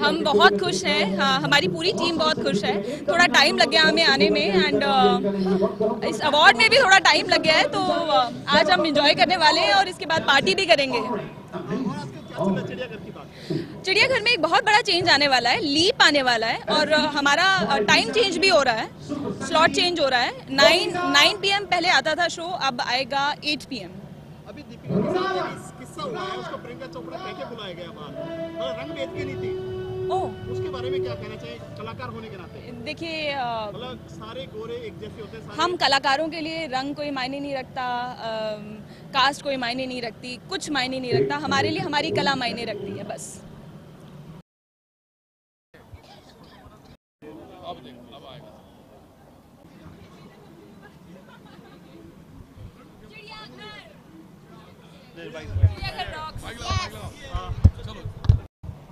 हम बहुत खुश हैं। हाँ, हमारी पूरी टीम बहुत खुश है। थोड़ा टाइम लग गया हमें आने में एंड इस अवार्ड में भी थोड़ा टाइम लग गया है, तो आज हम एंजॉय करने वाले हैं और इसके बाद पार्टी भी करेंगे। चिड़ियाघर में एक बहुत बड़ा चेंज आने वाला है, लीप आने वाला है और हमारा टाइम चेंज भी हो रहा है, स्लॉट चेंज हो रहा है। 9 PM पहले आता था शो, अब आएगा 8 PM। अभी दीपिका के साथ एक किस्सा हुआ है, उसको प्रियंका चोपड़ा कह के बुलाया गया बाहर, रंग भेद के नहीं थी। ओह, उसके बारे में क्या कहना चाहिए कलाकार होने के नाते? देखिए, मतलब सारे गोरे एक जैसे होते हैं। हम कलाकारों के लिए रंग कोई मायने नहीं रखता, कास्ट कोई मायने नहीं रखती, कुछ मायने नहीं रखता। हमारे लिए हमारी कला मायने रखती है बस। अब आएगा।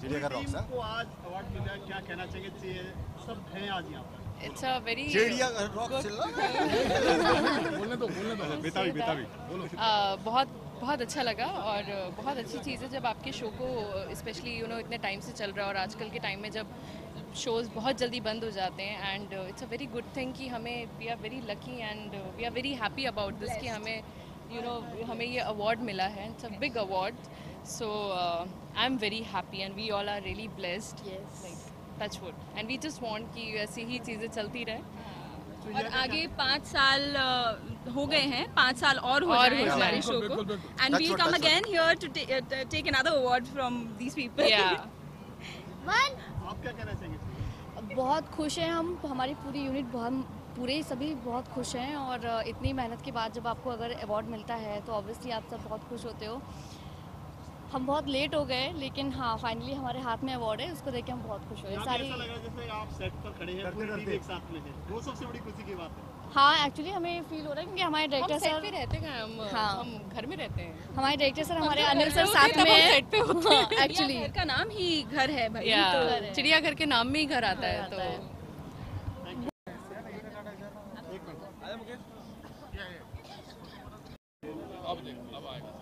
चिड़ियाघर रॉक्स को आज अवार्ड मिला, क्या कहना चाहिए? सब हैं आज यहाँ पर। इट्स अ वेरी चिड़ियाघर रॉक्स बोलने दो बेताबी बोलो। बहुत अच्छा लगा और बहुत अच्छी चीज़ है जब आपके शो को स्पेशली इतने टाइम से चल रहा है और आजकल के टाइम में जब शोज़ बहुत जल्दी बंद हो जाते हैं and it's a very good thing कि हमें we are very lucky and we are very happy about this कि हमें हमें ये अवार्ड मिला है। It's a big award, so I am very happy and we all are really blessed, touch wood, and we just want कि ऐसी ही चीज़ें चलती रहे और आगे 5 साल हो गए हैं, 5 साल और हो जाए हमारे शो को and we come again here to take another award from these people. आप क्या कहना चाहेंगे? बहुत खुश हैं हम, हमारी पूरी यूनिट पूरे सभी बहुत खुश हैं और इतनी मेहनत के बाद जब आपको अगर अवार्ड मिलता है तो ऑब्वियसली आप सब बहुत खुश होते हो। हम बहुत लेट हो गए लेकिन हाँ, फाइनली हमारे हाथ में अवार्ड है, उसको देख के हम बहुत खुश हुए। सारी ऐसा लग रहा है जैसे आप सेट पर खड़े हैं, पूरी टीम एक साथ में है, वो सबसे बड़ी खुशी की बात है। हाँ, एक्चुअली हमें फील हो रहा है क्योंकि हमारे डायरेक्टर सर पे रहते हैं, हम घर में रहते हैं। हमारे डायरेक्टर सर हमारे अनिल सर साथ में हैं एक्चुअली। घर का नाम ही घर है भाई, तो चिड़ियाघर के नाम में ही घर आता है। तो अब आएगा।